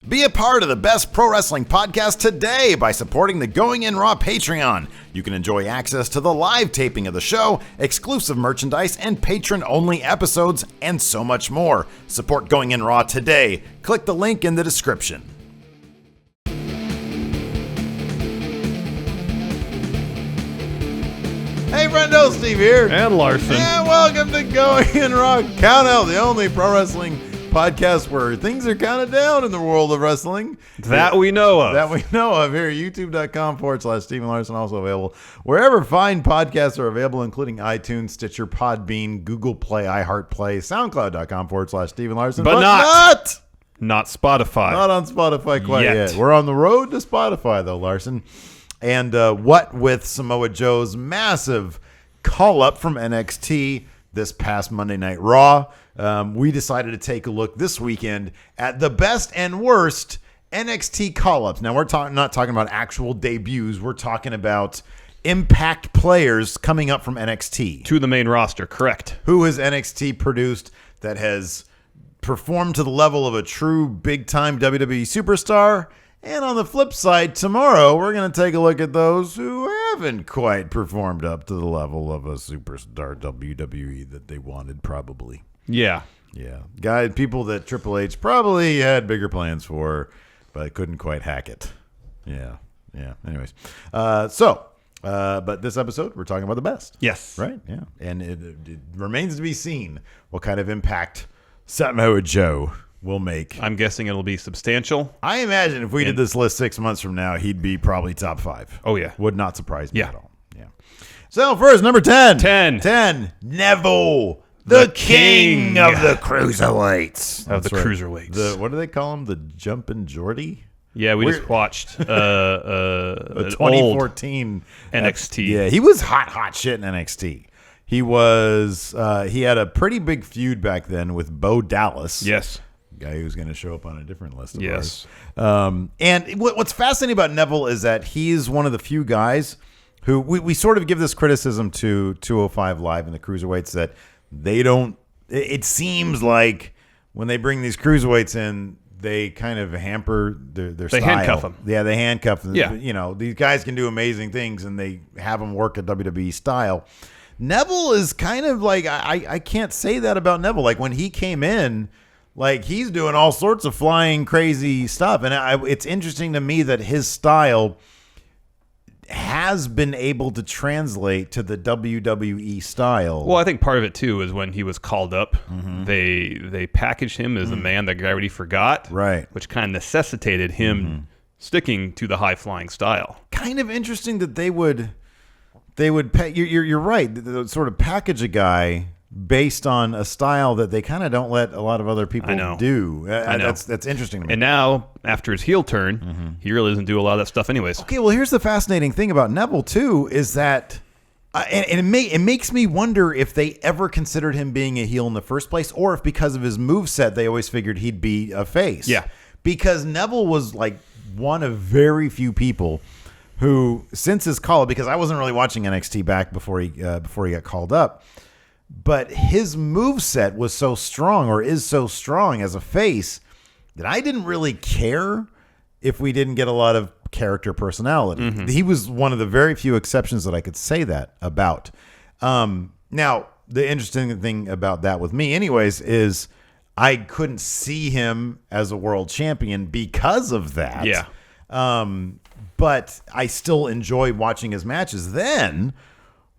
Be a part of the best pro wrestling podcast today by supporting the Going In Raw Patreon. You can enjoy access to the live taping of the show, exclusive merchandise, and patron-only episodes, and so much more. Support Going In Raw today. Click the link in the description. Hey, friendo, Steve here. And Larson. And welcome to Going In Raw Countout, the only pro wrestling podcast where things are counted down in the world of wrestling. That we know of. That we know of here at youtube.com/Stephen Larson. Also available wherever fine podcasts are available, including iTunes, Stitcher, Podbean, Google Play, iHeartPlay, SoundCloud.com/Stephen Larson. But not Spotify. Not on Spotify quite Yet. yet. We're on the road to Spotify, though, Larson. And what with Samoa Joe's massive call-up from NXT this past Monday Night Raw, we decided to take a look this weekend at the best and worst NXT call-ups. Now, we're not talking about actual debuts. We're talking about Impact players coming up from NXT. To the main roster, correct. Who has NXT produced that has performed to the level of a true big-time WWE superstar? And on the flip side, tomorrow, we're going to take a look at those who haven't quite performed up to the level of a superstar WWE that they wanted, probably. Yeah. Yeah. People that Triple H probably had bigger plans for, but couldn't quite hack it. Yeah. Anyways. But this episode, we're talking about the best. Yes. Right? Yeah. And it remains to be seen what kind of impact Samoa Joe will make. I'm guessing it'll be substantial. I imagine if we did this list 6 months from now, he'd be probably top 5. Oh, yeah. Would not surprise me at all. Yeah. So first, number 10. 10. Neville, the king of the cruiserweights. Of the cruiserweights. What do they call him? The Jumpin' Geordie? Yeah, we just watched a an 2014 old NXT. Yeah, he was hot shit in NXT. He was. He had a pretty big feud back then with Bo Dallas. Yes. Guy who's going to show up on a different list of yes. ours. And what's fascinating about Neville is that he's one of the few guys who we sort of give this criticism to 205 Live and the cruiserweights that they don't. It seems like when they bring these cruiserweights in, they kind of hamper their style. They handcuff them. Yeah, they handcuff them. Yeah. You know, these guys can do amazing things, and they have them work at WWE style. Neville is kind of like I can't say that about Neville. Like when he came in. Like, he's doing all sorts of flying crazy stuff. And it's interesting to me that his style has been able to translate to the WWE style. Well, I think part of it, too, is when he was called up, they packaged him as the man that gravity forgot. Right. Which kind of necessitated him sticking to the high-flying style. Kind of interesting that they would you're right, they sort of package a guy based on a style that they kind of don't let a lot of other people do. I know. That's interesting to me. And now, after his heel turn, he really doesn't do a lot of that stuff anyways. Okay, well, here's the fascinating thing about Neville, too, is that, and it makes me wonder if they ever considered him being a heel in the first place, or if because of his moveset, they always figured he'd be a face. Yeah. Because Neville was like one of very few people who, since his call-up, because I wasn't really watching NXT back before he got called up, but his moveset was so strong, or is so strong as a face, that I didn't really care if we didn't get a lot of character personality. He was one of the very few exceptions that I could say that about. Now, the interesting thing about that with me anyways is I couldn't see him as a world champion because of that. Yeah. But I still enjoy watching his matches. Then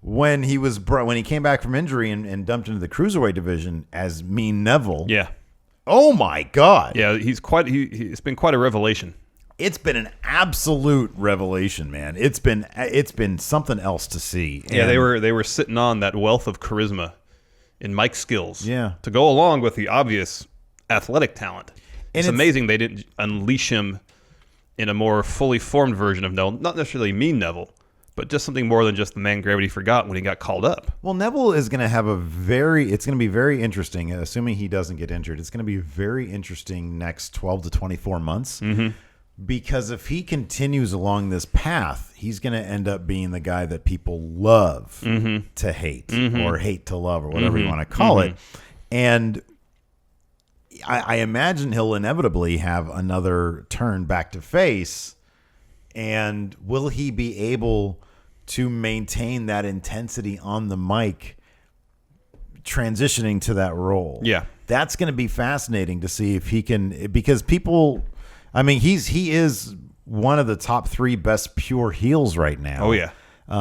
when he came back from injury and dumped into the cruiserweight division as Mean Neville. Yeah. Oh my God. Yeah, it's been quite a revelation. It's been an absolute revelation, man. It's been something else to see. Yeah, they were sitting on that wealth of charisma and mic skills. Yeah. To go along with the obvious athletic talent. And it's amazing they didn't unleash him in a more fully formed version of Neville, not necessarily Mean Neville, but just something more than just the man gravity forgot when he got called up. Well, Neville is going to have it's going to be very interesting, assuming he doesn't get injured. It's going to be very interesting next 12 to 24 months. Because if he continues along this path, he's going to end up being the guy that people love to hate or hate to love or whatever you want to call it. And I imagine he'll inevitably have another turn back to face. And will he be able to maintain that intensity on the mic transitioning to that role? Yeah. That's going to be fascinating to see if he can, because people, I mean, he is one of the top 3 best pure heels right now. Oh yeah.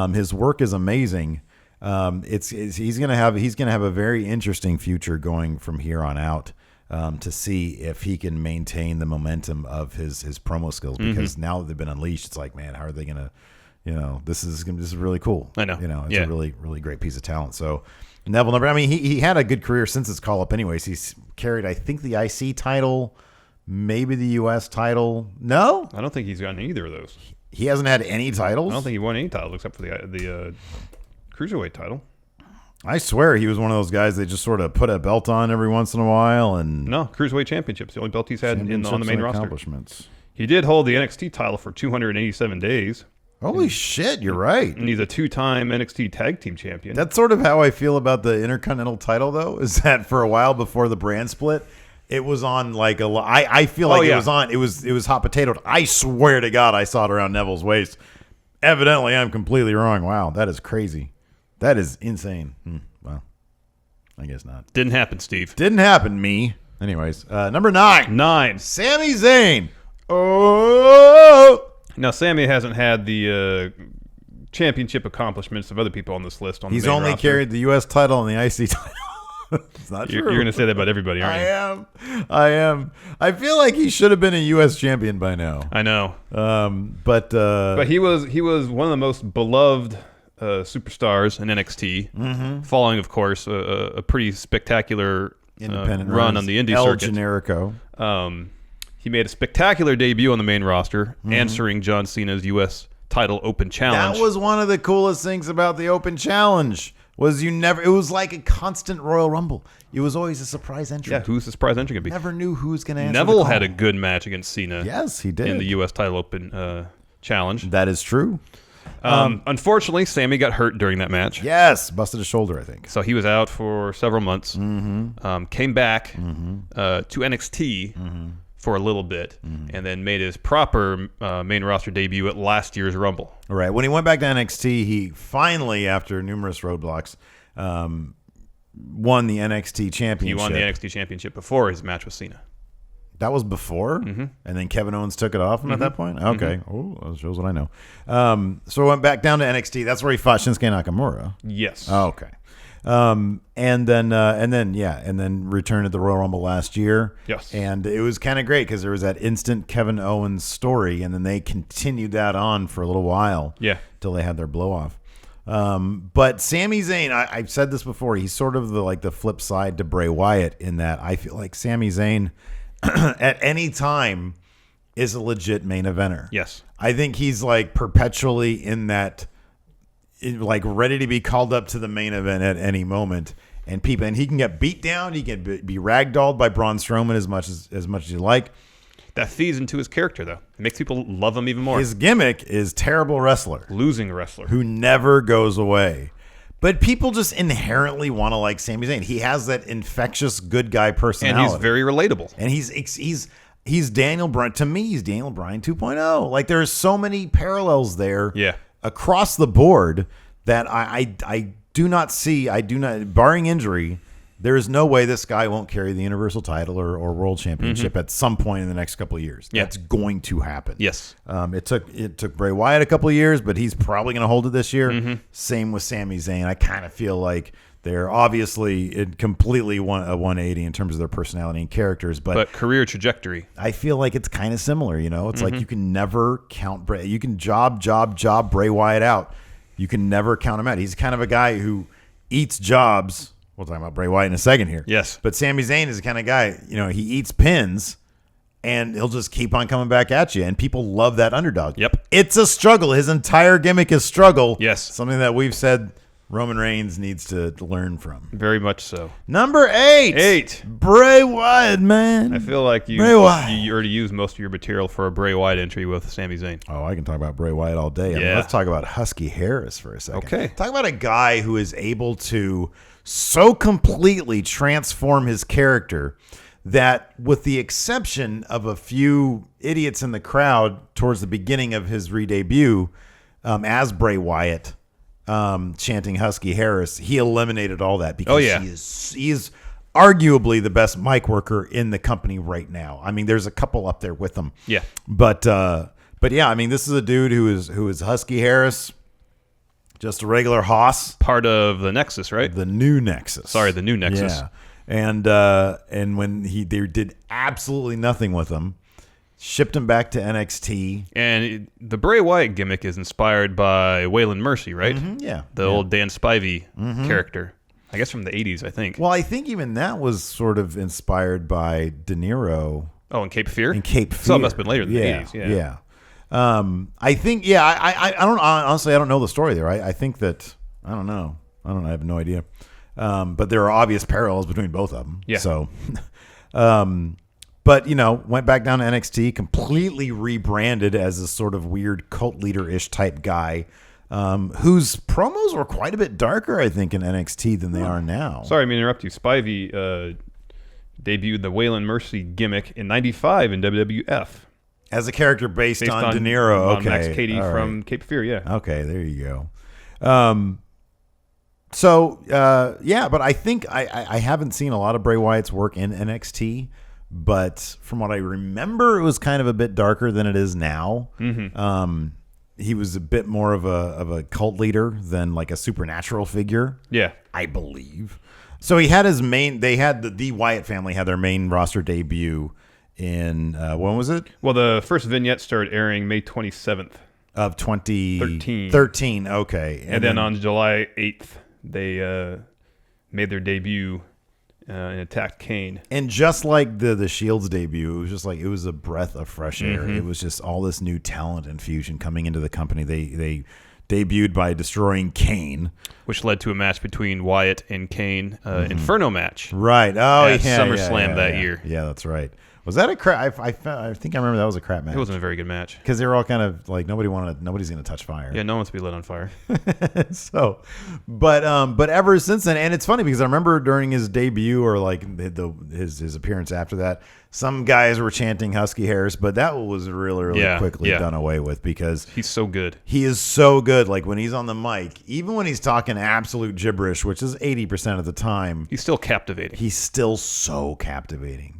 His work is amazing. He's going to have a very interesting future going from here on out. To see if he can maintain the momentum of his promo skills, because now that they've been unleashed, it's like, man, how are they going to, this is really cool. I know. It's a really, really great piece of talent. So Neville, I mean, he had a good career since his call up anyways. He's carried, I think, the IC title, maybe the US title. No? I don't think he's gotten either of those. He hasn't had any titles? I don't think he won any titles except for the Cruiserweight title. I swear he was one of those guys they just sort of put a belt on every once in a while. And no, Cruiserweight Championships, the only belt he's had on the main roster. Accomplishments. He did hold the NXT title for 287 days. Holy shit, you're right. And he's a 2-time NXT Tag Team Champion. That's sort of how I feel about the Intercontinental title, though, is that for a while before the brand split, it was on like I feel like it was on. It was hot potatoed. I swear to God, I saw it around Neville's waist. Evidently, I'm completely wrong. Wow, that is crazy. That is insane. Well, I guess not. Didn't happen, Steve. Didn't happen, me. Anyways, number 9. Sami Zayn. Oh! Now, Sami hasn't had the championship accomplishments of other people on this list. He's only roster. Carried the U.S. title and the IC title. It's not true. You're going to say that about everybody, aren't you? I am. I feel like he should have been a U.S. champion by now. I know. But he was one of the most beloved superstars in NXT, following, of course, a pretty spectacular independent run on the indie circuit. El Generico. He made a spectacular debut on the main roster, answering John Cena's U.S. title Open Challenge. That was one of the coolest things about the Open Challenge. It was like a constant Royal Rumble. It was always a surprise entry. Yeah, who's the surprise entry going to be? Never knew who was going to answer. Neville had a good match against Cena. Yes, he did. In the U.S. title Open Challenge. That is true. Unfortunately, Sami got hurt during that match. Yes, busted his shoulder, I think. So he was out for several months. Came back to NXT for a little bit, and then made his proper main roster debut at last year's Rumble. All right. When he went back to NXT, he finally, after numerous roadblocks, won the NXT championship. He won the NXT championship before his match with Cena. That was before? And then Kevin Owens took it off him at that point? Okay. Oh, that shows what I know. So I went back down to NXT. That's where he fought Shinsuke Nakamura. Yes. Oh, okay. And then returned to the Royal Rumble last year. Yes. And it was kind of great because there was that instant Kevin Owens story, and then they continued that on for a little while. Yeah. Till they had their blow off. But Sami Zayn, I've said this before, he's sort of the flip side to Bray Wyatt in that I feel like Sami Zayn at any time is a legit main eventer. Yes. I think he's like perpetually in that, like ready to be called up to the main event at any moment. And he can get beat down. He can be ragdolled by Braun Strowman as much as you like. That feeds into his character, though. It makes people love him even more. His gimmick is terrible wrestler. Losing wrestler. Who never goes away. But people just inherently want to like Sami Zayn. He has that infectious good guy personality. And he's very relatable. And he's Daniel Bryan. To me, he's Daniel Bryan 2.0. Like there's so many parallels there across the board that I do not see. Barring injury, there is no way this guy won't carry the Universal title or World Championship at some point in the next couple of years. Yeah. That's going to happen. Yes. It took Bray Wyatt a couple of years, but he's probably going to hold it this year. Same with Sami Zayn. I kind of feel like they're obviously completely a 180 in terms of their personality and characters, but career trajectory. I feel like it's kind of similar. It's like you can never count Bray. You can job Bray Wyatt out. You can never count him out. He's kind of a guy who eats jobs. We'll talk about Bray Wyatt in a second here. Yes. But Sami Zayn is the kind of guy, he eats pins and he'll just keep on coming back at you. And people love that underdog. Yep. It's a struggle. His entire gimmick is struggle. Yes. Something that we've said Roman Reigns needs to learn from. Very much so. Number 8. Bray Wyatt, man. I feel like you already used most of your material for a Bray Wyatt entry with Sami Zayn. Oh, I can talk about Bray Wyatt all day. Yeah. Let's talk about Husky Harris for a second. Okay. Talk about a guy who is able to so completely transform his character that with the exception of a few idiots in the crowd towards the beginning of his re-debut as Bray Wyatt, chanting Husky Harris, he eliminated all that because he is arguably the best mic worker in the company right now. I mean, there's a couple up there with him. Yeah. But yeah, I mean, this is a dude who is Husky Harris, just a regular hoss. Part of the Nexus, right? The new Nexus. Sorry, the new Nexus. Yeah. And when they did absolutely nothing with him, shipped him back to NXT. And the Bray Wyatt gimmick is inspired by Waylon Mercy, right? Mm-hmm, yeah. The old Dan Spivey character. I guess from the 80s, I think. Well, I think even that was sort of inspired by De Niro. Oh, in Cape Fear? In Cape Fear. So it must have been later than the 80s. Yeah. I think, I don't, honestly, I don't know the story there. I think that, I don't know. I have no idea. But there are obvious parallels between both of them. Yeah. So, but, went back down to NXT, completely rebranded as a sort of weird cult leader-ish type guy, whose promos were quite a bit darker, I think, in NXT than they are now. Sorry, I mean to interrupt you. Spivey debuted the Waylon Mercy gimmick in '95 in WWF. As a character based on De Niro. On Max Cady from Cape Fear, yeah. Okay, there you go. But I think I haven't seen a lot of Bray Wyatt's work in NXT, but from what I remember, it was kind of a bit darker than it is now. Mm-hmm. He was a bit more of a cult leader than like a supernatural figure. Yeah, I believe. So he had his main. They had the Wyatt family had their main roster debut in when was it? Well, the first vignette started airing May 27th of 2013. 13. Okay, and then on July 8th. They made their debut and attacked Kane. And just like the Shield's debut, it was a breath of fresh air. Mm-hmm. It was just all this new talent infusion coming into the company. They debuted by destroying Kane, which led to a match between Wyatt and Kane, Inferno match. Right. Oh, at SummerSlam that year. Yeah, that's right. Was that a crap? I think I remember that was a crap match. It wasn't a very good match because they were all kind of like nobody's going to touch fire. Yeah, no one wants to be lit on fire. So, but ever since then, and it's funny because I remember during his debut or like his appearance after that, some guys were chanting Husky Harris, but that was really quickly done away with because he's so good. He is so good. Like when he's on the mic, even when he's talking absolute gibberish, which is 80% of the time, he's still captivating. He's still so captivating.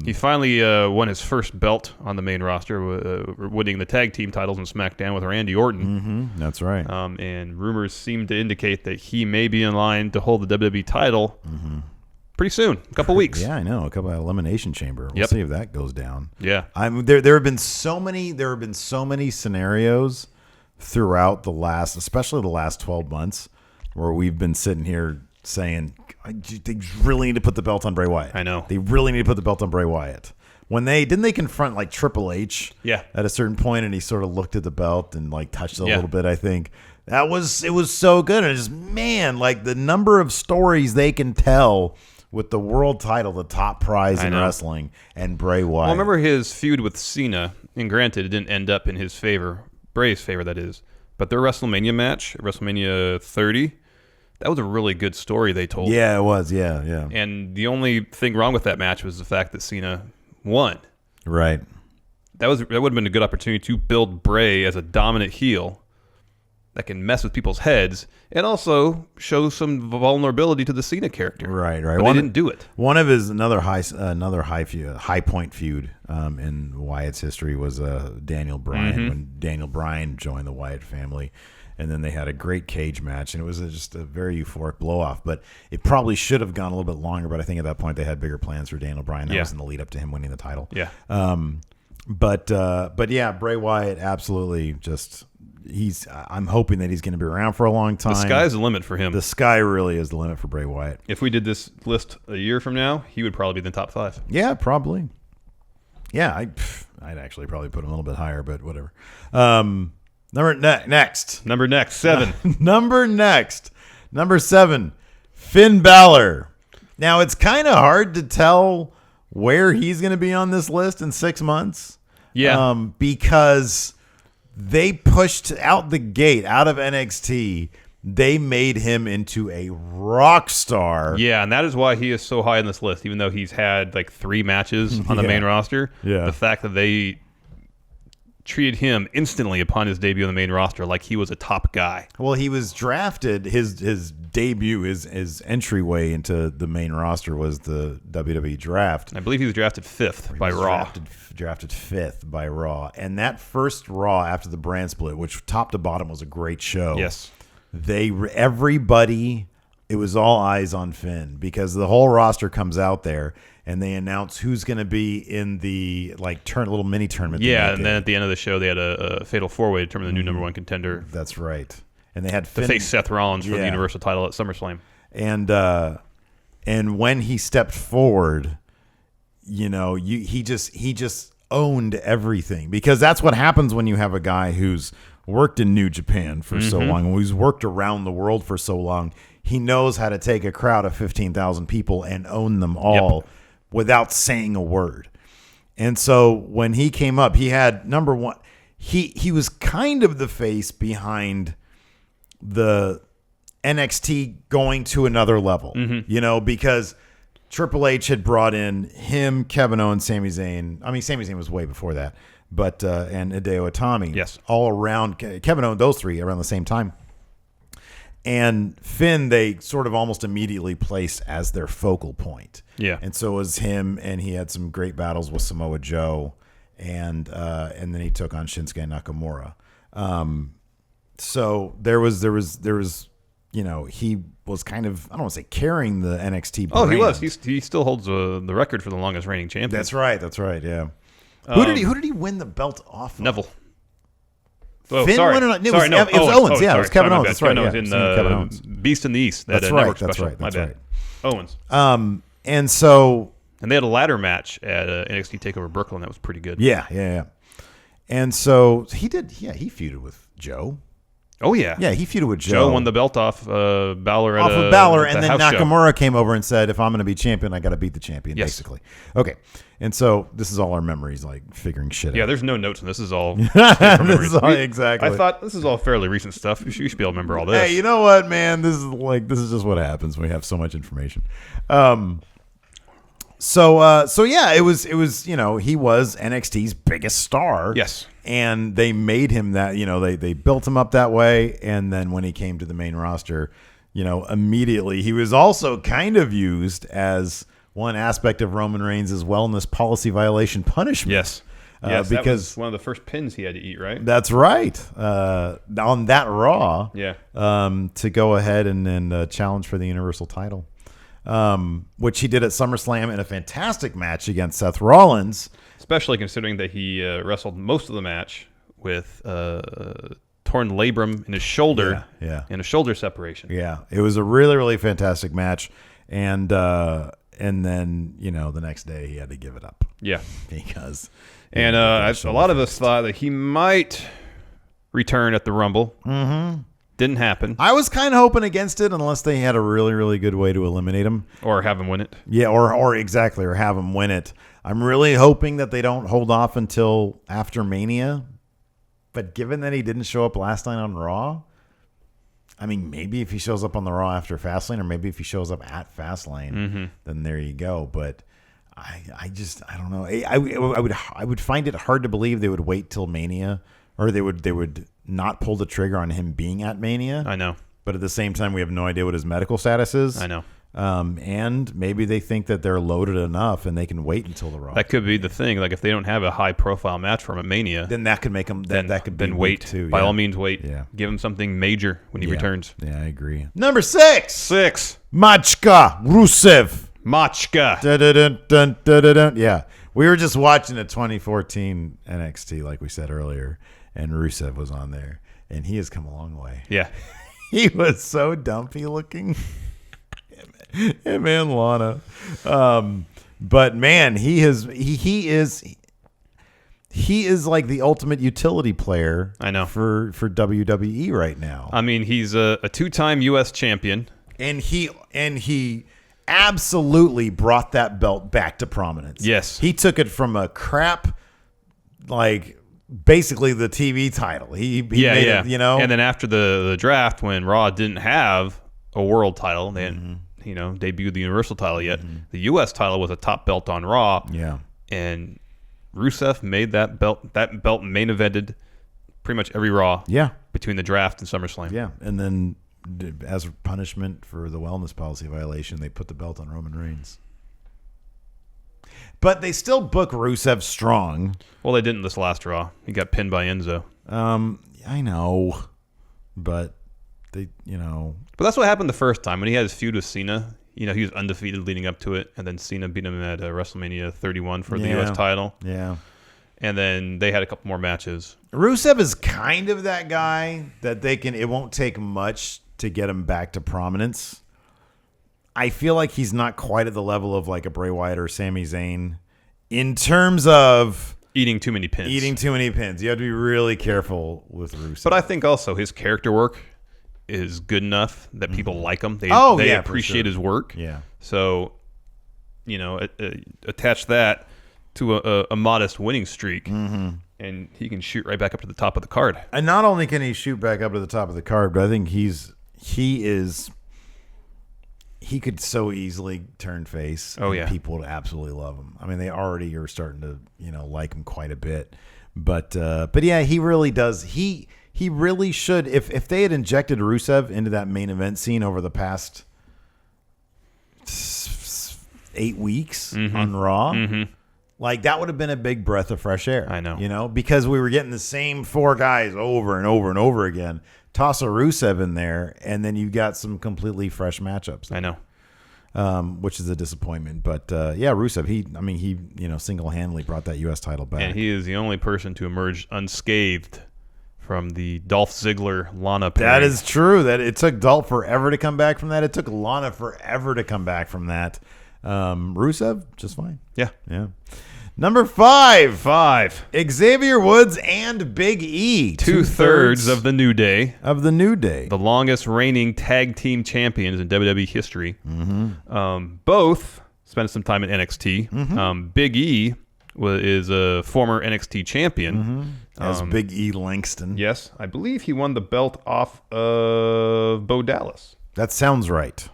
He finally won his first belt on the main roster, winning the tag team titles in SmackDown with Randy Orton. Mm-hmm, that's right. And rumors seem to indicate that he may be in line to hold the WWE title pretty soon, a couple weeks. Yeah, I know, a couple of Elimination Chamber. We'll see if that goes down. Yeah, there have been so many scenarios throughout especially the last 12 months, where we've been sitting here saying they really need to put the belt on Bray Wyatt. I know. They really need to put the belt on Bray Wyatt. When didn't they confront like Triple H at a certain point, and he sort of looked at the belt and like touched it a little bit, I think. It was so good. And just, man, like the number of stories they can tell with the world title, the top prize in wrestling, and Bray Wyatt. Well, remember his feud with Cena, and granted, it didn't end up in his favor, Bray's favor, that is. But their WrestleMania match, WrestleMania 30, that was a really good story they told. Yeah, it was. Yeah. And the only thing wrong with that match was the fact that Cena won. Right. That would have been a good opportunity to build Bray as a dominant heel that can mess with people's heads and also show some vulnerability to the Cena character. Right. But they didn't do it. One of his another high point feud in Wyatt's history was Daniel Bryan when Daniel Bryan joined the Wyatt family. And then they had a great cage match, and it was just a very euphoric blow-off. But it probably should have gone a little bit longer, but I think at that point they had bigger plans for Daniel Bryan. That was in the lead-up to him winning the title. Yeah. But yeah, Bray Wyatt, absolutely just... I'm hoping that he's going to be around for a long time. The sky's the limit for him. The sky really is the limit for Bray Wyatt. If we did this list a year from now, he would probably be in the top 5. Yeah, probably. Yeah, I'd actually probably put him a little bit higher, but whatever. Number next, 7. Number 7, Finn Balor. Now it's kind of hard to tell where he's going to be on this list in 6 months. Yeah, because they pushed out the gate out of NXT they made him into a rock star. Yeah, and that is why he is so high on this list, even though he's had like 3 matches on the main roster. Yeah. The fact that they treated him instantly upon his debut on the main roster like he was a top guy. Well, he was drafted. His debut, his entryway into the main roster was the WWE draft. I believe he was drafted 5th by Raw. Drafted 5th by Raw. And that first Raw after the brand split, which top to bottom was a great show. Yes. Everybody, it was all eyes on Finn because the whole roster comes out there and they announce who's going to be in the little mini tournament. Yeah, and then at the end of the show, they had a fatal 4-way to determine the new number 1 contender. That's right. And they had Finn to face Seth Rollins for the Universal title at SummerSlam. And when he stepped forward, he just owned everything because that's what happens when you have a guy who's worked in New Japan for so long, who's worked around the world for so long. He knows how to take a crowd of 15,000 people and own them all without saying a word. And so when he came up, he had number 1. He was kind of the face behind the NXT going to another level, because Triple H had brought in him, Kevin Owens, Sami Zayn. I mean, Sami Zayn was way before that, but and Hideo Itami. Yes, all around Kevin Owens, those 3 around the same time. And Finn, they sort of almost immediately placed as their focal point. Yeah, and so was him, and he had some great battles with Samoa Joe, and then he took on Shinsuke Nakamura. So there was, he was kind of, I don't want to say carrying the NXT brand. Oh, he was. He still holds the record for the longest reigning champion. That's right. Yeah. Who did he win the belt off of? Neville. Oh, Finn won it. It was Owens. Yeah, it was Kevin Owens. That's right. Kevin Owens in Kevin Owens. Beast in the East. That that's right. Network That's special. right. That's My right. Owens. And so. And they had a ladder match at NXT TakeOver Brooklyn that was pretty good. Yeah. And so he did. Yeah, he feuded with Joe. Oh yeah, he feuded with Joe. Joe won the belt off Balor. And then Nakamura came over and said, "If I'm going to be champion, I got to beat the champion." Yes. Basically, okay. And so this is all our memories, like figuring shit out. Yeah, there's no notes, and this is all. Exactly. I thought this is all fairly recent stuff. You should be able to remember all this. Hey, you know what, man? This is just what happens when we have so much information. So yeah, it was he was NXT's biggest star. Yes. And they made him that, they built him up that way. And then when he came to the main roster, immediately he was also kind of used as one aspect of Roman Reigns' wellness policy violation punishment. Yes. Because that was one of the first pins he had to eat, right? That's right. On that Raw. Yeah. To go ahead and challenge for the Universal title. Which he did at SummerSlam in a fantastic match against Seth Rollins. Especially considering that he wrestled most of the match with torn labrum in his shoulder and a shoulder separation. Yeah, it was a really, really fantastic match. And then, the next day he had to give it up. Yeah. Because... And a lot of us thought that he might return at the Rumble. Mm-hmm. Didn't happen. I was kind of hoping against it unless they had a really, really good way to eliminate him. Or have him win it. Yeah, or exactly, or have him win it. I'm really hoping that they don't hold off until after Mania. But given that he didn't show up last night on Raw, I mean, maybe if he shows up on the Raw after Fastlane, or maybe if he shows up at Fastlane, then there you go. But I don't know. I would find it hard to believe they would wait till Mania, or they would not pull the trigger on him being at Mania. I know. But at the same time, we have no idea what his medical status is. I know. And maybe they think that they're loaded enough and they can wait until the Raw. That could be the thing. Like if they don't have a high profile match from a Mania, then that could make them. That could be then wait too. By yeah. all means, wait. Yeah. Give him something major when he returns. Yeah, I agree. Number 6. 6. Machka Rusev. Machka. Dun. Yeah, we were just watching a 2014 NXT, like we said earlier, and Rusev was on there, and he has come a long way. Yeah. He was so dumpy looking. Him and Lana. But man, he is like the ultimate utility player. I know. For WWE right now. I mean, he's a 2-time U.S. champion. And he absolutely brought that belt back to prominence. Yes. He took it from a crap, like basically the TV title. He made it, you know. And then after the draft, when Raw didn't have a world title, they hadn't, debuted the Universal title yet. The U.S. title was a top belt on Raw. Yeah. And Rusev made that belt main evented pretty much every Raw. Yeah. Between the draft and SummerSlam. Yeah. And then as punishment for the wellness policy violation, they put the belt on Roman Reigns. But they still book Rusev strong. Well, they didn't this last Raw. He got pinned by Enzo. I know. But they, But that's what happened the first time when he had his feud with Cena. He was undefeated leading up to it, and then Cena beat him at WrestleMania 31 for the U.S. title. Yeah. And then they had a couple more matches. Rusev is kind of that guy that it won't take much to get him back to prominence. I feel like he's not quite at the level of like a Bray Wyatt or Sami Zayn in terms of eating too many pins. You have to be really careful with Rusev. But I think also his character work is good enough that people like him. They appreciate his work. Yeah. So, attach that to a modest winning streak, and he can shoot right back up to the top of the card. And not only can he shoot back up to the top of the card, but I think he could so easily turn face. Oh, yeah. People would absolutely love him. I mean, they already are starting to, like him quite a bit. But yeah, he really does. He really should. If they had injected Rusev into that main event scene over the past 8 weeks on Raw, like that would have been a big breath of fresh air. I know. Because we were getting the same 4 guys over and over and over again. Toss a Rusev in there, and then you've got some completely fresh matchups. I know. Which is a disappointment. But yeah, Rusev, he single-handedly brought that U.S. title back. And he is the only person to emerge unscathed from the Dolph Ziggler Lana parade. That is true. That it took Dolph forever to come back from that. It took Lana forever to come back from that. Rusev, just fine. Yeah. Number 5. Xavier Woods and Big E. 2/3 of the New Day. The longest reigning tag team champions in WWE history. Both spent some time in NXT. Big E is a former NXT champion. As Big E Langston. Yes. I believe he won the belt off of Bo Dallas. That sounds right.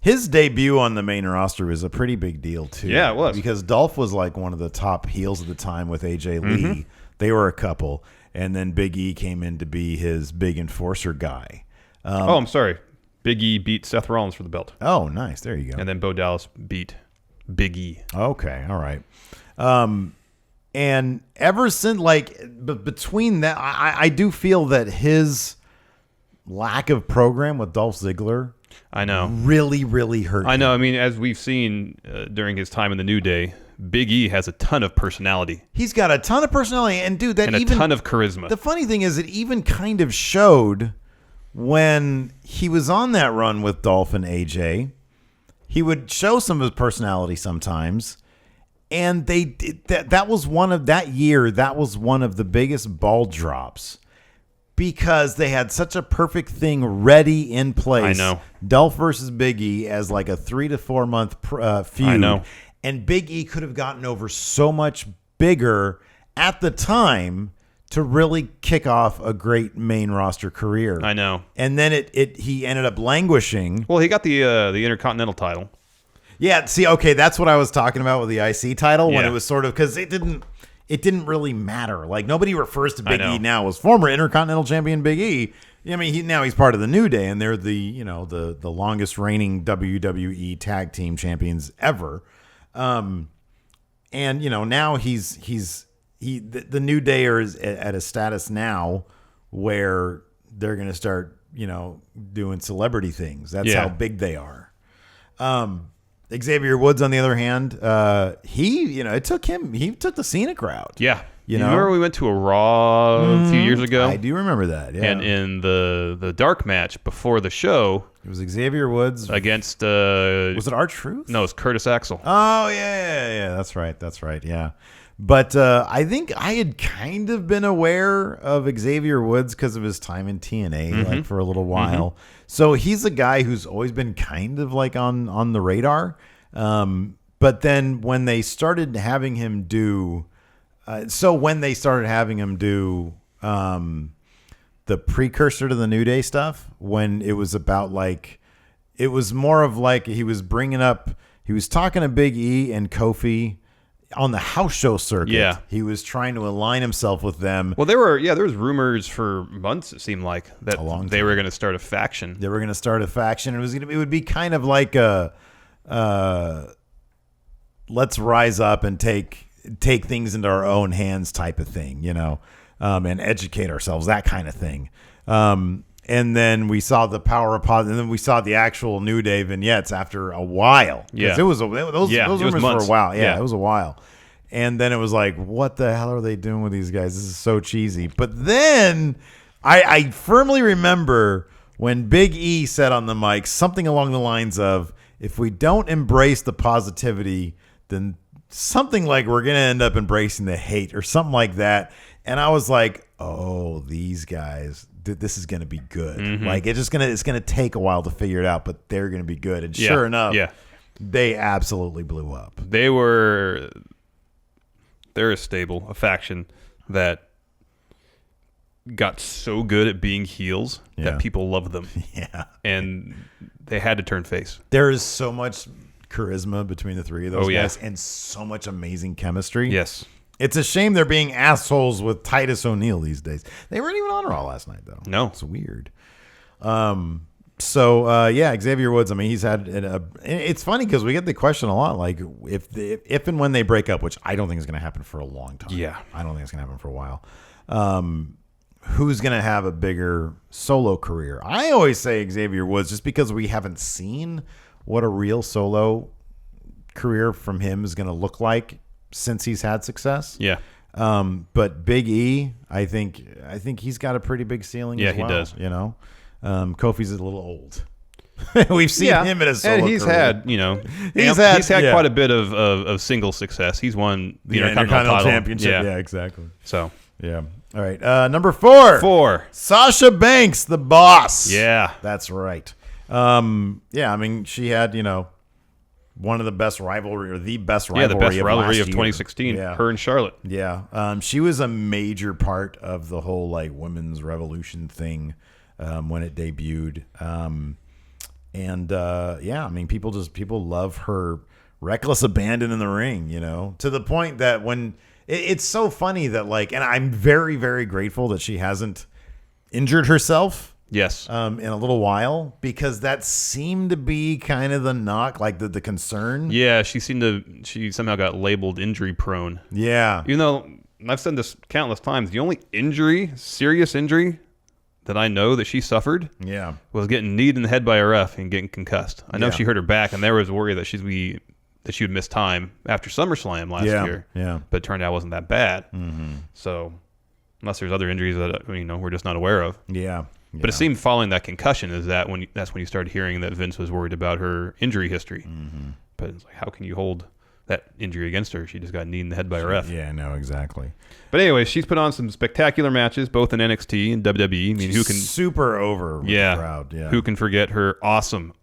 His debut on the main roster was a pretty big deal, too. Yeah, it was. Because Dolph was like one of the top heels at the time with AJ Lee. They were a couple. And then Big E came in to be his big enforcer guy. I'm sorry. Big E beat Seth Rollins for the belt. Oh, nice. There you go. And then Bo Dallas beat Big E. Okay. All right. And ever since, between that, I do feel that his lack of program with Dolph Ziggler... I know. Really, really hurt him. I know. I mean, as we've seen during his time in the New Day, Big E has a ton of personality. He's got a ton of personality, and dude, a ton of charisma. The funny thing is, it even kind of showed when he was on that run with Dolph and AJ. He would show some of his personality sometimes, and that was one of the biggest ball drops. Because they had such a perfect thing ready in place. I know. Dolph versus Big E as like a 3 to 4 month feud. I know. And Big E could have gotten over so much bigger at the time to really kick off a great main roster career. I know. And then he ended up languishing. Well, he got the Intercontinental title. Yeah. See, okay, that's what I was talking about with the IC title when Yeah. it was sort of because it didn't really matter. Like nobody refers to Big E now as former Intercontinental Champion Big E. I mean, he's part of the New Day, and they're the longest reigning WWE Tag Team Champions ever. And now the New Day are at a status now where they're going to start doing celebrity things. That's how big they are. Xavier Woods, on the other hand, he took the Cena crowd. Yeah. You remember we went to a Raw a few years ago? I do remember that, yeah. And in the dark match before the show... It was Xavier Woods... Against... was it R-Truth? No, it was Curtis Axel. Oh, yeah. That's right, yeah. But I think I had kind of been aware of Xavier Woods because of his time in TNA, for a little while. So he's a guy who's always been kind of like on the radar. But then when they started having him do So when they started having him do the precursor to the New Day stuff, when it was about like, it was more of like he was talking to Big E and Kofi on the house show circuit. Yeah. He was trying to align himself with them. Well, there was rumors for months, it seemed like, that they were going to start a faction. They were going to start a faction. It would be kind of like a let's rise up and take things into our own hands type of thing, and educate ourselves, that kind of thing. And then we saw the power of positive, and then we saw the actual New Day vignettes after a while. Yeah. Those rumors for a while. Yeah, it was a while. And then it was like, what the hell are they doing with these guys? This is so cheesy. But then I firmly remember when Big E said on the mic something along the lines of, if we don't embrace the positivity, then something like we're going to end up embracing the hate or something like that. And I was like, oh, these guys, this is going to be good. Mm-hmm. Like it's going to take a while to figure it out, but they're going to be good. And sure enough, they absolutely blew up. They're a stable, a faction that got so good at being heels that people love them. Yeah. And they had to turn face. There is so much charisma between the three of those guys and so much amazing chemistry. Yes. It's a shame they're being assholes with Titus O'Neil these days. They weren't even on Raw last night, though. No. It's weird. Xavier Woods, I mean, he's had it's funny because we get the question a lot, like if and when they break up, which I don't think is going to happen for a long time. Yeah. I don't think it's going to happen for a while. Who's going to have a bigger solo career? I always say Xavier Woods just because we haven't seen what a real solo career from him is going to look like since he's had success. Yeah. But Big E, I think he's got a pretty big ceiling as well. Yeah, he does. Kofi's a little old. We've seen him in a solo and he's career. had, he's had quite a bit of single success. He's won the Intercontinental Championship. Yeah, exactly. So, yeah. All right. Number 4. Sasha Banks, the boss. Yeah. That's right. I mean, she had, one of the best rivalry, or the best rivalry, the best rivalry of year. 2016. Her and Charlotte. Yeah. She was a major part of the whole like women's revolution thing when it debuted. I mean, people love her reckless abandon in the ring, to the point that when it's so funny that like, and I'm very, very grateful that she hasn't injured herself. Yes. In a little while, because that seemed to be kind of the knock, like the concern. Yeah, she somehow got labeled injury prone. Yeah. Even though I've said this countless times, the only serious injury that I know that she suffered was getting kneed in the head by a ref and getting concussed. I know she hurt her back, and there was worry that she would miss time after SummerSlam last year. Yeah. But it turned out it wasn't that bad. Mm-hmm. So unless there's other injuries that we're just not aware of. Yeah. But it seemed following that concussion that's when you started hearing that Vince was worried about her injury history. Mm-hmm. But it's like, how can you hold that injury against her? She just got kneed in the head by a ref. Yeah, no, exactly. But anyway, she's put on some spectacular matches, both in NXT and WWE. I mean, who can super over with the crowd? Yeah, who can forget her awesome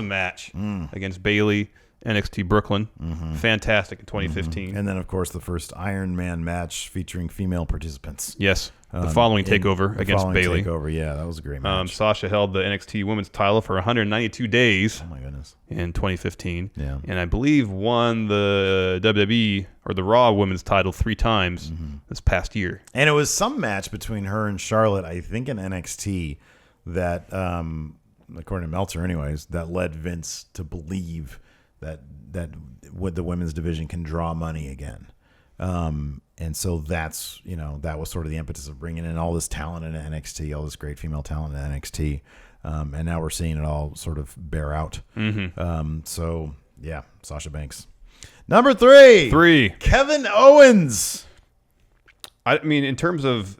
match against Bayley? NXT Brooklyn, fantastic in 2015. Mm-hmm. And then, of course, the first Iron Man match featuring female participants. Yes, the following takeover against Bayley. That was a great match. Sasha held the NXT Women's title for 192 days. Oh my goodness! In 2015, and I believe won the WWE or the Raw Women's title 3 times this past year. And it was some match between her and Charlotte, I think, in NXT that, according to Meltzer, anyways, that led Vince to believe that with the women's division can draw money again. And so that's, that was sort of the impetus of bringing in all this talent in NXT, all this great female talent in NXT. And now we're seeing it all sort of bear out. So, yeah, Sasha Banks. Number 3. Kevin Owens. I mean, in terms of...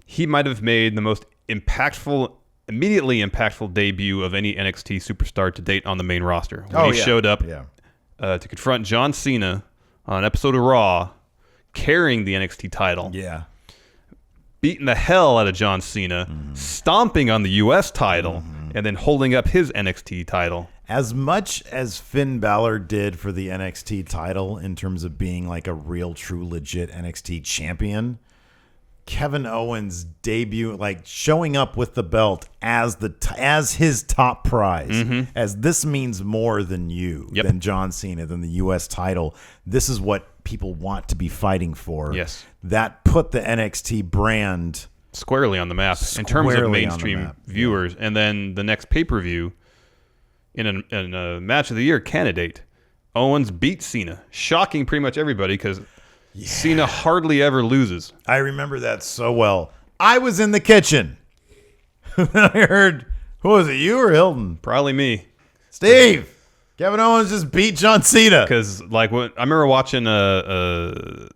he might have made the most immediately impactful debut of any NXT superstar to date on the main roster. When he showed up to confront John Cena on an episode of Raw, carrying the NXT title. Yeah. Beating the hell out of John Cena, stomping on the U.S. title, and then holding up his NXT title. as much as Finn Balor did for the NXT title in terms of being like a real, true, legit NXT champion, Kevin Owens' debut, like showing up with the belt as his top prize, as this means more than than John Cena, than the U.S. title. This is what people want to be fighting for. Yes, that put the NXT brand squarely on the map in terms of mainstream viewers. And then the next pay-per-view, in a match of the year candidate, Owens beat Cena, shocking pretty much everybody because Cena hardly ever loses. I remember that so well. I was in the kitchen. I heard, who was it, you or Hilton? Probably me. Steve, Kevin Owens just beat John Cena. Because I remember watching Owens'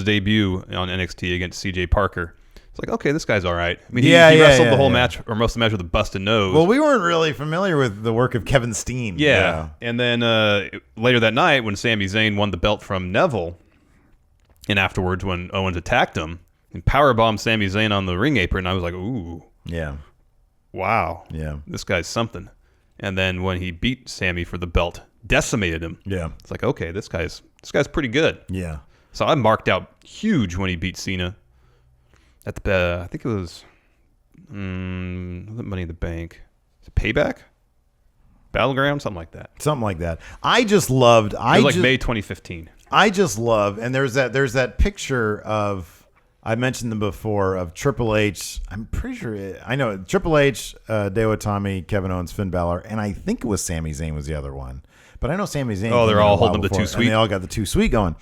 debut on NXT against CJ Parker. It's like, okay, this guy's all right. I mean, he wrestled the whole match, or most of the match, with a busted nose. Well, we weren't really familiar with the work of Kevin Steen. Yeah. And then later that night, when Sami Zayn won the belt from Neville, and afterwards when Owens attacked him and powerbombed Sami Zayn on the ring apron, I was like, ooh. Yeah. Wow. Yeah. This guy's something. And then when he beat Sami for the belt, decimated him. Yeah. It's like, okay, this guy's pretty good. Yeah. So I marked out huge when he beat Cena at the I think it was Money in the Bank. Is it Payback? Battleground? Something like that. Something like that. I just loved It was like May 2015. I just love, and there's that picture of, I mentioned them before, of Triple H. I'm pretty sure I know Triple H, Deo Itami, Kevin Owens, Finn Balor, and I think it was Sami Zayn was the other one. But I know Sami Zayn. Oh, they're all holding the 2 Sweet. And they all got the 2 Sweet going.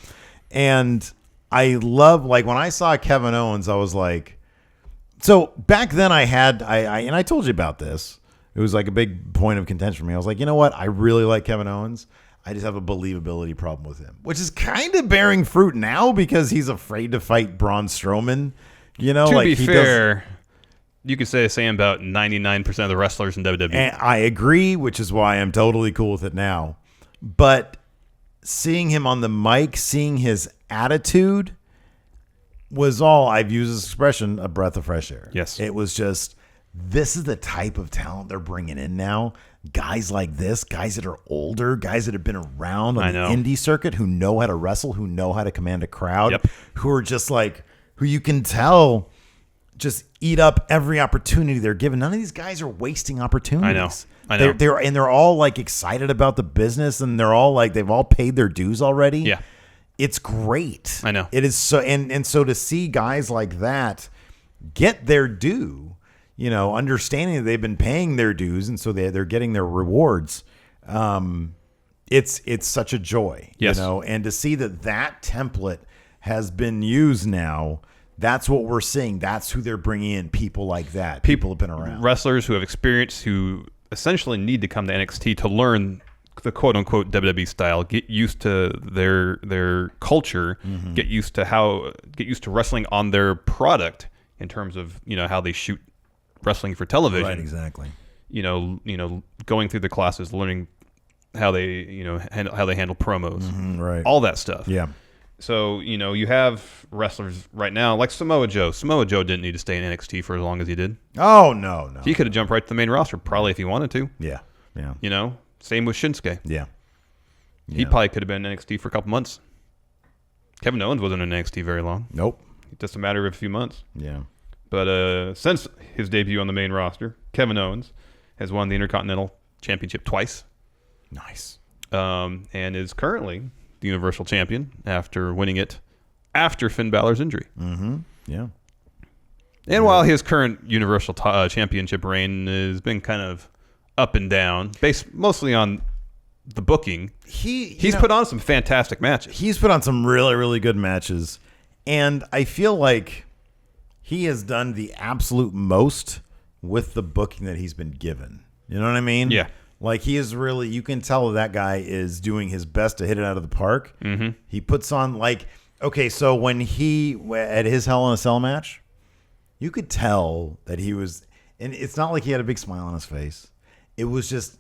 And I love, like, when I saw Kevin Owens, I was like, so back then and I told you about this. It was like a big point of contention for me. I was like, you know what? I really like Kevin Owens. I just have a believability problem with him, which is kind of bearing fruit now because he's afraid to fight Braun Strowman. You know, to be fair, you could say the same about 99% of the wrestlers in WWE. And I agree, which is why I'm totally cool with it now. But seeing him on the mic, seeing his attitude was all, I've used this expression, a breath of fresh air. Yes. It was just, this is the type of talent they're bringing in now. Guys like this, guys that are older, guys that have been around on the indie circuit, who know how to wrestle, who know how to command a crowd, who are just like, who you can tell just eat up every opportunity they're given. None of these guys are wasting opportunities. I know. They're all like excited about the business, and they're all like, they've all paid their dues already. Yeah. It's great. I know. It is so, and so to see guys like that get their due, you know, understanding that they've been paying their dues, and so they're getting their rewards. It's such a joy, you know, and to see that template has been used now. That's what we're seeing. That's who they're bringing in. People like that. People have been around. Wrestlers who have experience, who essentially need to come to NXT to learn the quote unquote WWE style, get used to their culture, get used to wrestling on their product in terms of, you know, how they shoot wrestling for television. Right, exactly. You know, going through the classes, learning how they, you know, how they handle promos, right, all that stuff. Yeah. So, you know, you have wrestlers right now like Samoa Joe. Samoa Joe didn't need to stay in NXT for as long as he did. Oh, no. He could have jumped right to the main roster probably if he wanted to. Yeah. Yeah. You know, same with Shinsuke. Yeah. He probably could have been in NXT for a couple months. Kevin Owens wasn't in NXT very long. Nope. Just a matter of a few months. Yeah. But since his debut on the main roster, Kevin Owens has won the Intercontinental Championship twice. Nice. And is currently the Universal Champion after winning it after Finn Balor's injury. Mm-hmm. Yeah. And while his current Universal Championship reign has been kind of up and down, based mostly on the booking, he's put on some fantastic matches. He's put on some really, really good matches. And I feel like he has done the absolute most with the booking that he's been given. You know what I mean? Yeah. Like, he is really, you can tell that guy is doing his best to hit it out of the park. Mm-hmm. He puts on, like, okay, so when at his Hell in a Cell match, you could tell that he was, and it's not like he had a big smile on his face. It was just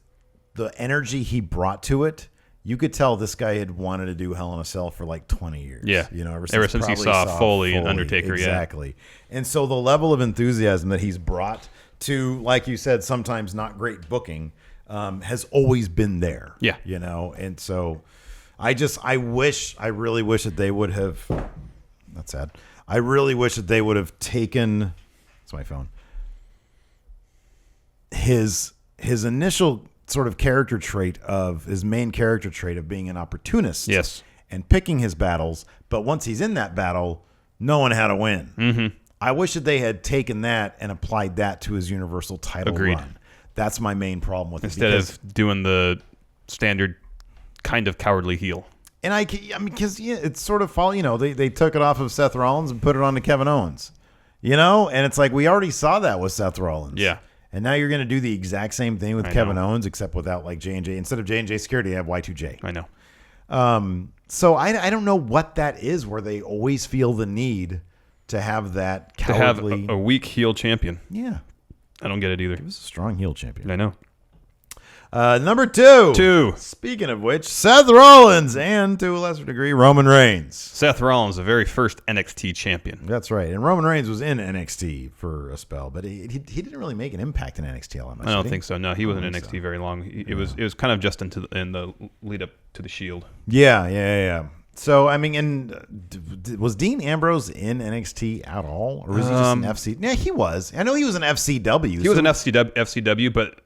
the energy he brought to it. You could tell this guy had wanted to do Hell in a Cell for like 20 years. Yeah. You know, ever since he saw Foley and Undertaker. Exactly. Yeah. And so the level of enthusiasm that he's brought to, like you said, sometimes not great booking, has always been there. Yeah. And so I really wish that they would have, that's sad. I really wish that they would have taken, it's my phone, his initial sort of his main character trait of being an opportunist. Yes. And picking his battles. But once he's in that battle, knowing how to win. Mm-hmm. I wish that they had taken that and applied that to his Universal title run. That's my main problem with it. Instead of doing the standard kind of cowardly heel. And I mean, because it's sort of they took it off of Seth Rollins and put it on to Kevin Owens. And it's like we already saw that with Seth Rollins. Yeah. And now you're going to do the exact same thing with Kevin Owens, except without like J&J. Instead of J&J Security, you have Y2J. I know. So I don't know what that is where they always feel the need to have that cowardly. To have a weak heel champion. Yeah. I don't get it either. He was a strong heel champion. I know. Number two. Speaking of which, Seth Rollins and, to a lesser degree, Roman Reigns. Seth Rollins, the very first NXT champion. That's right. And Roman Reigns was in NXT for a spell, but he didn't really make an impact in NXT all that much. I don't think so. No, he wasn't in NXT very long. It was kind of just in the lead up to the Shield. Yeah. So, I mean, and was Dean Ambrose in NXT at all? Or was he just an FC? Yeah, he was. I know he was an FCW. He was an FCW, but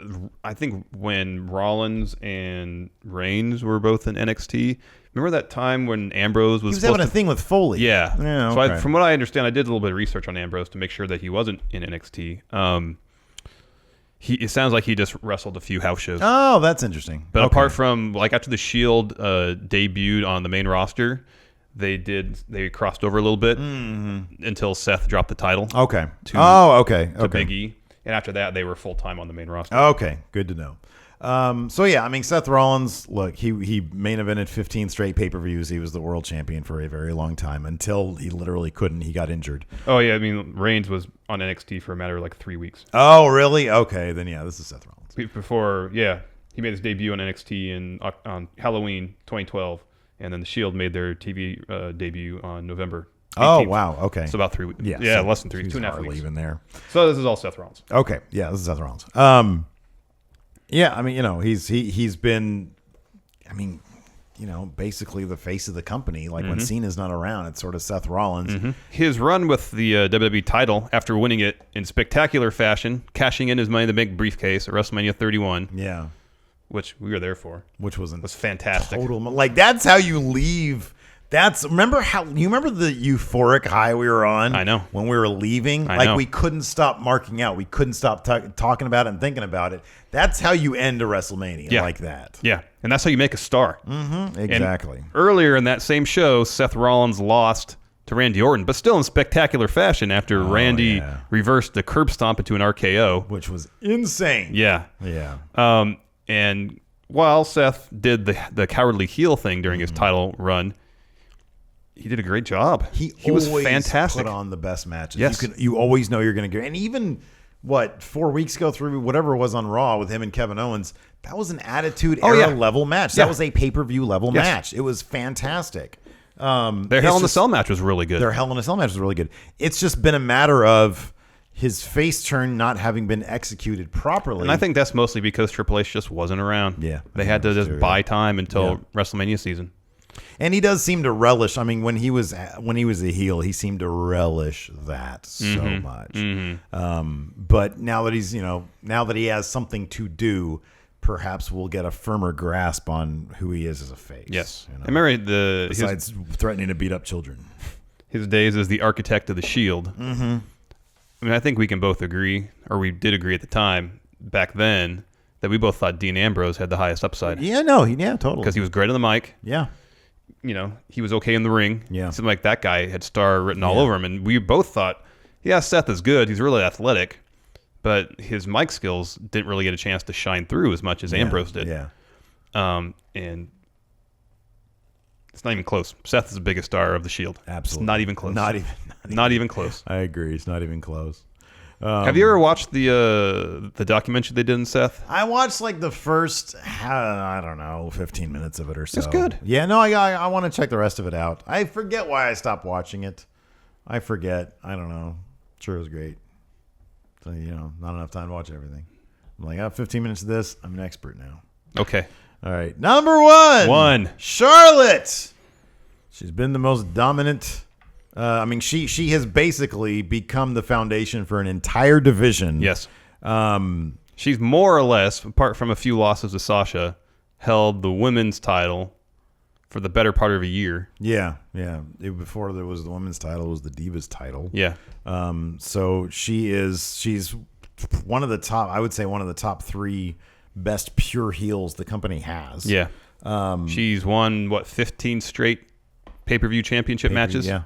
I think when Rollins and Reigns were both in NXT, remember that time when Ambrose was having a thing with Foley? Yeah. Okay. So from what I understand, I did a little bit of research on Ambrose to make sure that he wasn't in NXT. It sounds like he just wrestled a few house shows. Oh, that's interesting. But apart from after the Shield debuted on the main roster, they crossed over a little bit until Seth dropped the title. Okay. To Big E, and after that they were full time on the main roster. Okay, good to know. So yeah, I mean, Seth Rollins, look, he main evented 15 straight pay-per-views. He was the world champion for a very long time until he literally couldn't. He got injured. Oh yeah, I mean, Reigns was on NXT for a matter of like 3 weeks. Oh really? Okay, then yeah, this is Seth Rollins. Before, yeah, he made his debut on NXT on Halloween 2012, and then the Shield made their TV debut on November 18th. Oh wow, okay. So about 3 weeks. Yeah, so less than 2.5 weeks. Even there. So this is all Seth Rollins. Okay, yeah, this is Seth Rollins. Yeah, I mean, he's been, I mean, basically the face of the company. Like when Cena's not around, it's sort of Seth Rollins. Mm-hmm. His run with the WWE title after winning it in spectacular fashion, cashing in his Money in the Bank briefcase at WrestleMania 31. Yeah, which we were there for. Which was fantastic. Like that's how you leave. Remember the euphoric high we were on? I know. When we were leaving, we couldn't stop marking out. We couldn't stop talking about it and thinking about it. That's how you end a WrestleMania like that. Yeah, and that's how you make a star. Mm-hmm. Exactly. And earlier in that same show, Seth Rollins lost to Randy Orton, but still in spectacular fashion after Randy reversed the curb stomp into an RKO. Which was insane. Yeah. Yeah. And while Seth did the cowardly heel thing during his title run, he did a great job. He was fantastic. Put on the best matches. Yes. You always know you're going to get. And even 4 weeks ago through whatever it was on Raw with him and Kevin Owens, that was an Attitude Era level match. That was a pay-per-view level match. It was fantastic. Their Hell in a Cell match was really good. Their Hell in a Cell match was really good. It's just been a matter of his face turn not having been executed properly. And I think that's mostly because Triple H just wasn't around. Yeah. They had to just buy time until WrestleMania season. And he does seem to relish. I mean, when he was a heel, he seemed to relish that so much. Mm-hmm. But now that he has something to do, perhaps we'll get a firmer grasp on who he is as a face. Yes, I remember besides threatening to beat up children, his days as the architect of the Shield. Mm-hmm. I mean, I think we can both agree, or we did agree at the time back then, that we both thought Dean Ambrose had the highest upside. Yeah, totally. Because he was great on the mic. Yeah. He was okay in the ring. Yeah. It seemed like that guy had star written all over him. And we both thought, Seth is good. He's really athletic. But his mic skills didn't really get a chance to shine through as much as Ambrose did. Yeah. And it's not even close. Seth is the biggest star of the Shield. Absolutely. It's not even close. Not even close. I agree. It's not even close. Have you ever watched the documentary they did in Seth? I watched like the first, 15 minutes of it or so. It's good. Yeah, no, I want to check the rest of it out. I forget why I stopped watching it. I forget. I don't know. Sure, it was great. So, not enough time to watch everything. I'm like, 15 minutes of this. I'm an expert now. Okay. All right. Number one. Charlotte. She's been the most dominant. She has basically become the foundation for an entire division. Yes. She's more or less, apart from a few losses to Sasha, held the women's title for the better part of a year. Yeah. Before there was the women's title, it was the Divas title. Yeah. So she's one of the top, I would say one of the top 3 best pure heels the company has. Yeah. She's won, 15 straight pay-per-view championship matches? Yeah.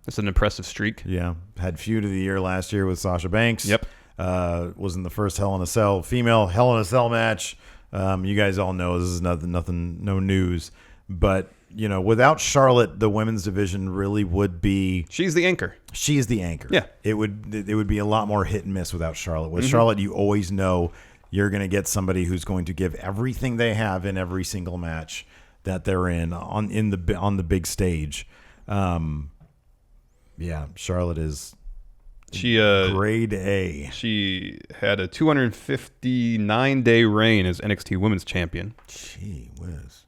That's an impressive streak. Yeah. Had feud of the year last year with Sasha Banks. Yep. Was in the first female Hell in a Cell match. You guys all know this is nothing, no news. But, without Charlotte, the women's division really would be... She's the anchor. She's the anchor. Yeah. It would be a lot more hit and miss without Charlotte. With Charlotte, you always know you're going to get somebody who's going to give everything they have in every single match that they're in on the big stage. Charlotte is grade A. She had a 259-day reign as NXT Women's Champion. Gee whiz.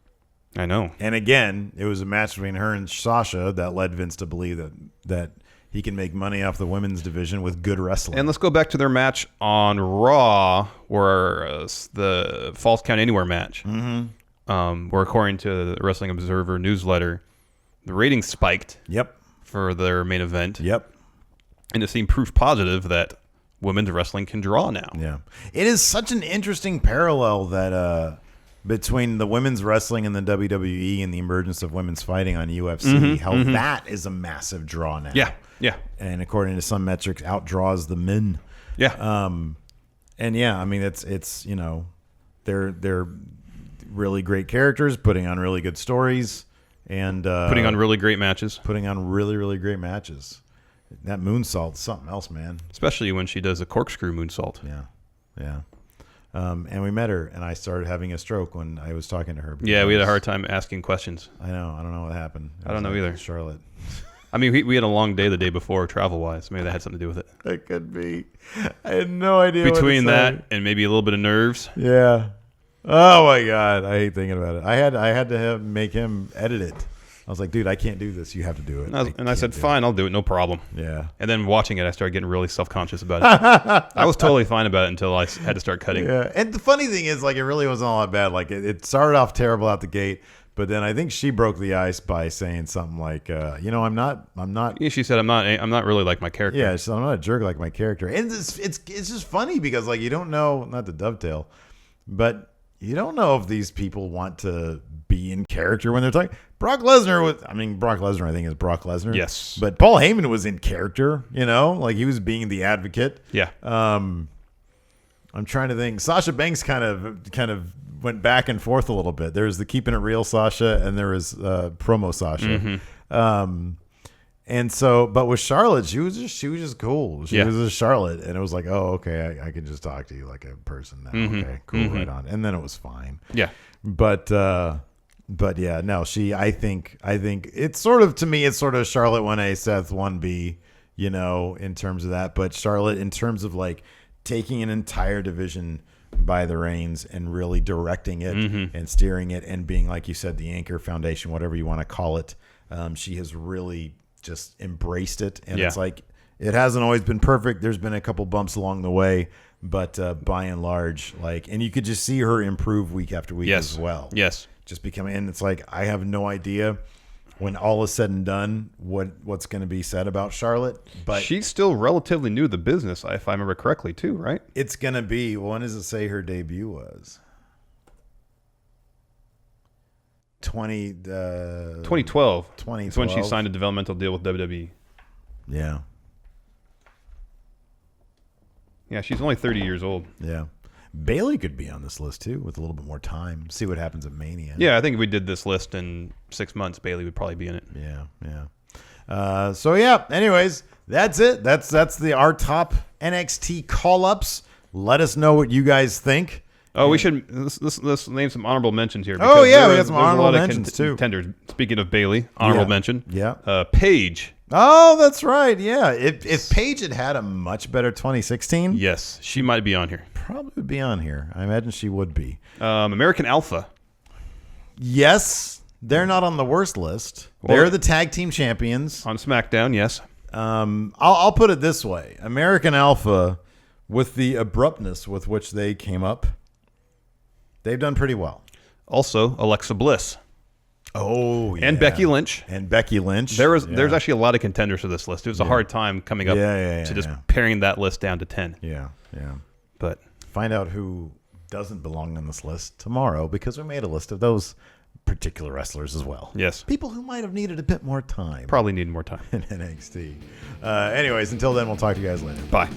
I know. And again, it was a match between her and Sasha that led Vince to believe that he can make money off the women's division with good wrestling. And let's go back to their match on Raw, where the Falls Count Anywhere match, where according to the Wrestling Observer newsletter, the ratings spiked. Yep. For their main event. Yep. And it seemed proof positive that women's wrestling can draw now. Yeah. It is such an interesting parallel that between the women's wrestling and the WWE and the emergence of women's fighting on UFC, that is a massive draw now. Yeah. And according to some metrics, outdraws the men. Yeah. It's they're really great characters, putting on really good stories, and putting on really great matches. Putting on really, really great matches. That moonsault's something else, man. Especially when she does a corkscrew moonsault. Yeah. And we met her, and I started having a stroke when I was talking to her. Yeah, we had a hard time asking questions. I know. I don't know what happened. I don't know either. Charlotte. I mean, we had a long day the day before, travel-wise. Maybe that had something to do with it. It could be. I had no idea. Between that and maybe a little bit of nerves. Yeah. Oh my God, I hate thinking about it. I had to make him edit it. I was like, dude, I can't do this. You have to do it. And I said, fine, I'll do it. No problem. Yeah. And then watching it, I started getting really self-conscious about it. I was totally fine about it until I had to start cutting. Yeah. And the funny thing is, it really wasn't all that bad. It started off terrible out the gate, but then I think she broke the ice by saying something like, I'm not. Yeah, she said, I'm not really like my character. Yeah. She said, I'm not a jerk like my character. And it's just funny because you don't know, not to dovetail, but you don't know if these people want to be in character when they're talking. Brock Lesnar, I think is Brock Lesnar. Yes. But Paul Heyman was in character, he was being the advocate. Yeah. I'm trying to think. Sasha Banks kind of went back and forth a little bit. There's the keeping it real Sasha, and there was promo Sasha. And so, but with Charlotte, she was just cool. She was a Charlotte, and it was like, oh, okay, I can just talk to you like a person now. Okay, cool, right on. And then it was fine. Yeah. But yeah, no, I think it's sort of, to me, it's sort of Charlotte 1A, Seth 1B, in terms of that. But Charlotte, in terms of taking an entire division by the reins and really directing it and steering it and being, like you said, the anchor, foundation, whatever you want to call it. She has really just embraced it. And it's it hasn't always been perfect. There's been a couple bumps along the way, but by and large, and you could just see her improve week after week as well. Yes. Just becoming, and it's I have no idea when all is said and done what's going to be said about Charlotte, but she's still relatively new to the business, if I remember correctly, too, right? It's going to be, when does it say her debut was? 2012. 2012. It's when she signed a developmental deal with WWE. Yeah. Yeah, she's only 30 years old. Yeah. Bayley could be on this list too with a little bit more time. See what happens at Mania. Yeah, I think if we did this list in 6 months, Bayley would probably be in it. Yeah. So yeah, anyways, that's it. That's our top NXT call-ups. Let us know what you guys think. Oh, we should let's name some honorable mentions here. Oh yeah, we got some honorable mentions too. Contenders. Speaking of Bayley, honorable mention. Yeah. Paige. Oh, that's right. Yeah. If Paige had a much better 2016, yes, she might be on here. probably would be on here. I imagine she would be. American Alpha. Yes, they're not on the worst list. Well, they're the tag team champions on SmackDown. Yes. I'll put it this way: American Alpha, with the abruptness with which they came up, they've done pretty well. Also, Alexa Bliss. Oh, yeah. And Becky Lynch. There's actually a lot of contenders for this list. It was a hard time coming up to just paring that list down to 10. Yeah. But find out who doesn't belong on this list tomorrow, because we made a list of those particular wrestlers as well. Yes. People who might have needed a bit more time. Probably need more time. In NXT. Anyways, until then, we'll talk to you guys later. Bye.